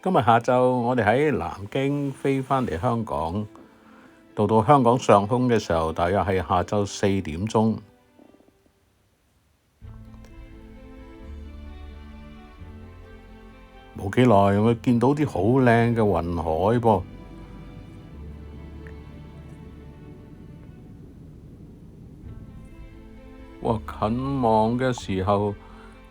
今日下晝我哋喺南京飛返嚟香港，到香港上空嘅時候，大約係下晝4點鐘。冇幾耐，我見到啲好靚嘅雲海噃。哇！近望嘅時候，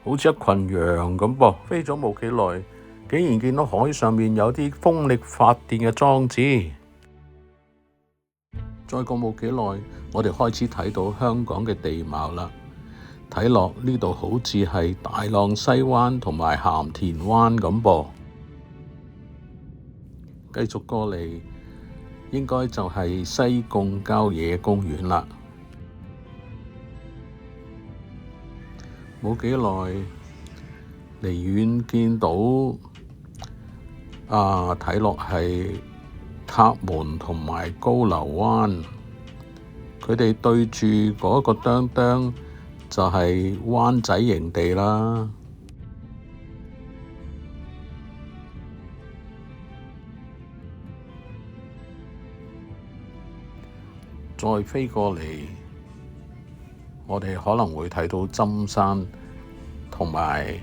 好似一群羊咁噃。飛咗冇幾耐，竟然見到海上面有啲風力發電嘅裝置。再過冇幾耐，我哋開始睇到香港嘅地貌啦。睇落呢度好似係大浪西灣同埋鹹田灣咁噃。繼續過嚟，應該就係西貢郊野公園啦。冇幾耐，離遠見到睇落係塔門同埋高流灣，佢哋對住嗰個哚哚就係灣仔營地啦。再飛過嚟，我哋可能會睇到針山同埋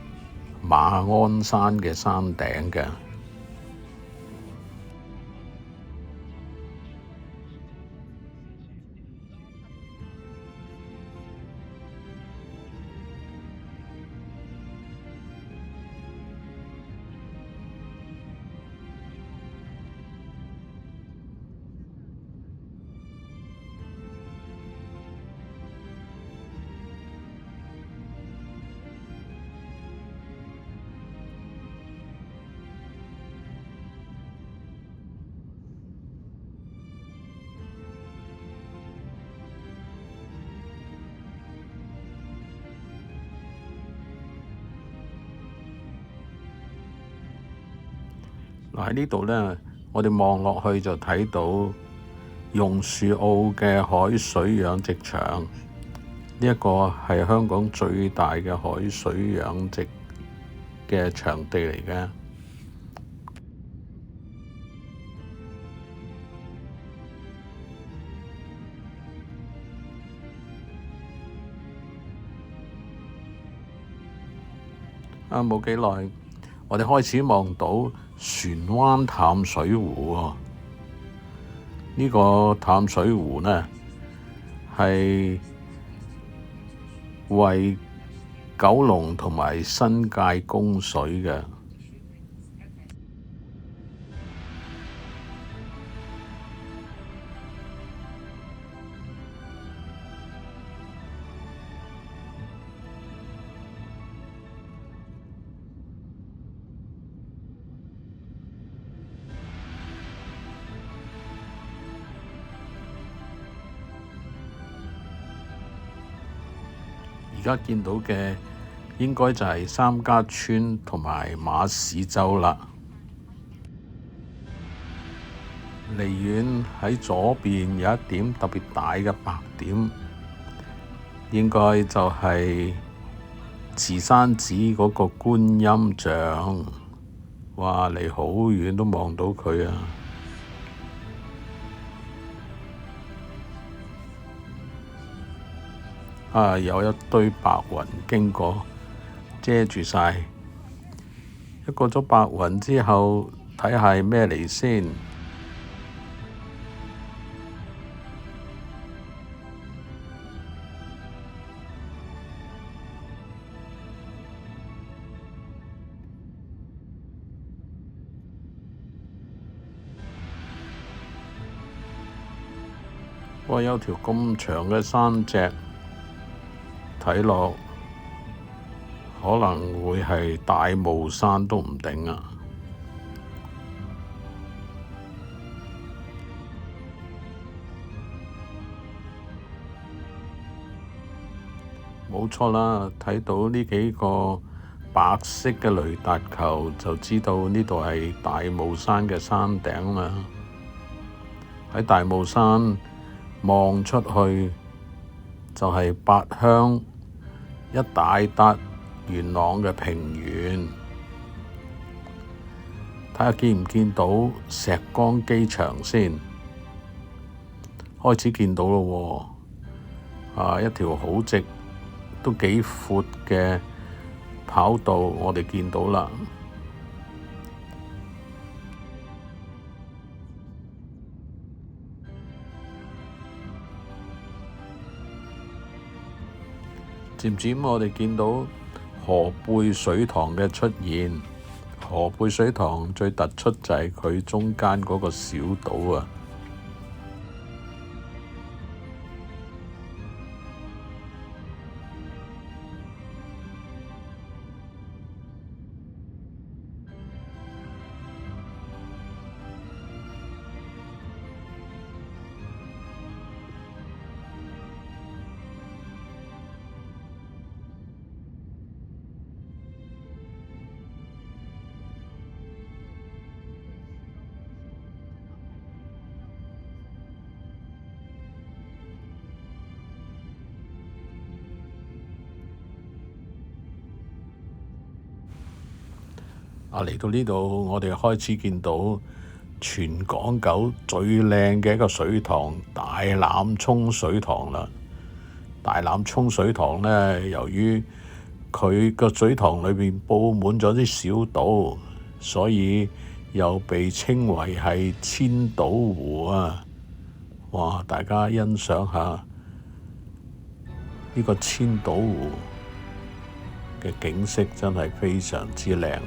馬鞍山嘅山頂嘅。喺呢度呢，我哋望落去就睇到榕樹澳嘅海水養殖場，呢一個係香港最大嘅海水養殖嘅場地嚟嘅。冇幾耐，我哋開始望到船灣淡水湖喎。呢個淡水湖呢，係為九龍同埋新界供水嘅。而家見到嘅應該就係三家村同埋馬屎洲啦。離遠喺左邊有一點特別大嘅白點，應該就係慈山寺嗰個觀音像。哇！離好遠都望到佢啊！有一堆白雲經過，遮住晒。一過咗白雲之後，睇下係咩嚟先。哇！有條咁長嘅山脊。睇落可能會係大霧山都唔定啊！冇錯啦，睇到呢幾個白色嘅雷達球，就知道呢度係大霧山嘅山頂啦。喺大霧山望出去就係八鄉一大笪元朗嘅平原，睇下見唔見到石崗機場先，開始見到咯喎，一條好直都幾闊嘅跑道，我哋見到啦。漸漸我哋見到河背水塘嘅出現。河背水塘最突出就係佢中間嗰個小島啊！嚟到呢度，我哋開始見到全港九最靚嘅一個水塘——大欖涌水塘啦。大欖涌水塘呢，由於佢個水塘裏面佈滿咗啲小島，所以又被稱為係千島湖啊！哇！大家欣賞下呢個千島湖嘅景色，真係非常之靚。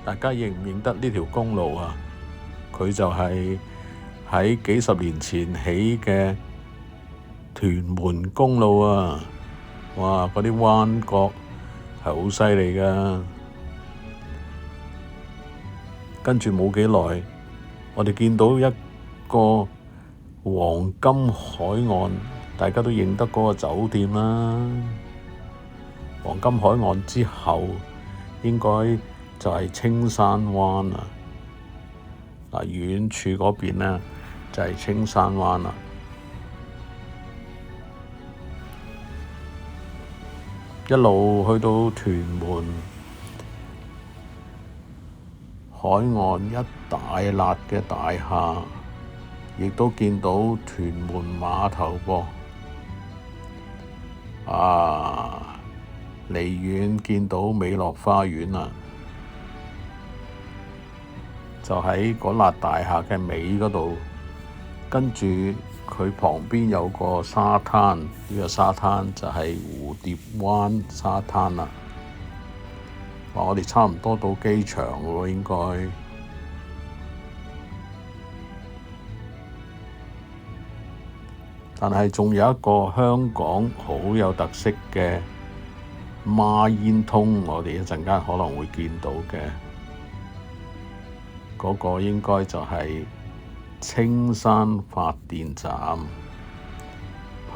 大家認唔認得呢條公路啊？佢就係喺幾十年前起嘅屯門公路啊！哇，嗰啲彎角係好犀利㗎。跟住冇幾耐，我哋見到一個黃金海岸，大家都認得嗰個酒店啦。黃金海岸之後應該就係青山灣啦。遠處嗰邊呢就係青山灣啦。一路去到屯門海岸一大笪嘅大廈，亦都見到屯門碼頭噃。離遠見到美樂花園啦，就喺嗰笪大廈嘅尾嗰度，跟住佢旁邊有個沙灘，呢個沙灘就係蝴蝶灣沙灘啦。我哋差唔多到機場喎，應該。但係仲有一個香港好有特色嘅孖煙通，我哋一陣間可能會見到嘅。嗰個應該就係青山發電站，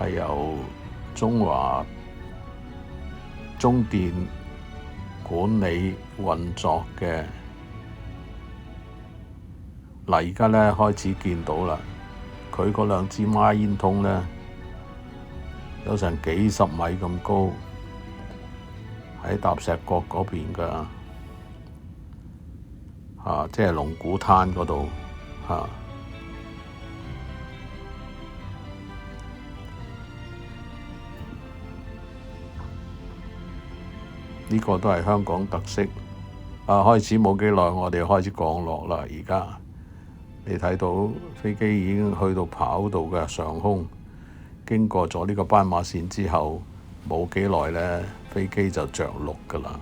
係由中華中電管理運作嘅。而家呢開始見到啦，佢嗰兩支孖煙通呢，有成幾十米咁高，喺踏石角嗰邊㗎。即係龍鼓灘嗰度呢個都係香港特色。開始冇幾耐，我哋開始降落啦。而家你睇到飛機已經去到跑道嘅上空，經過咗呢個斑馬線之後，冇幾耐呢，飛機就着陸㗎啦。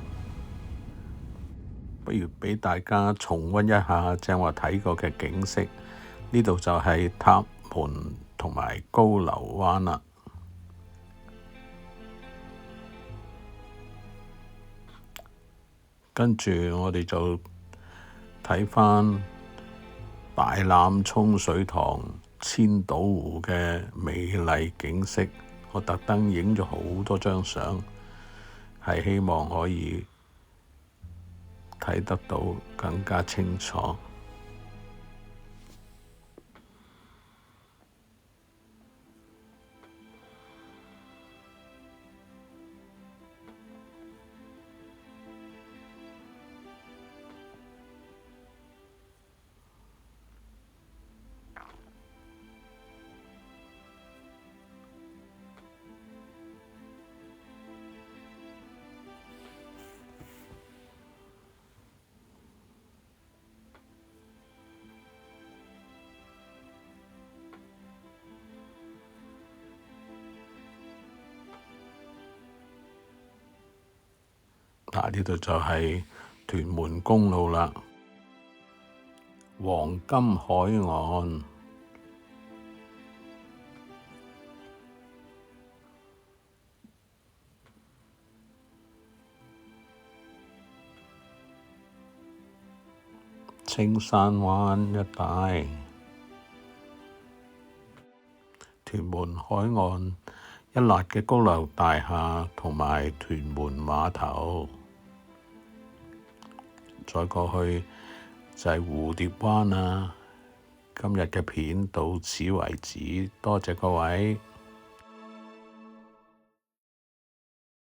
不如俾大家重溫一下正話睇過嘅景色。呢度就係塔門同埋高流灣啦。跟住我哋就睇返大欖涌水塘千島湖嘅美麗景色，我特登影咗好多張相，係希望可以睇得到更加清楚。呢度就係屯門公路啦，黃金海岸。青山灣一帶，屯門海岸一辣嘅高樓大廈同埋屯門碼頭，再過去就係蝴蝶灣啦。今日嘅片到此為止，多謝各位。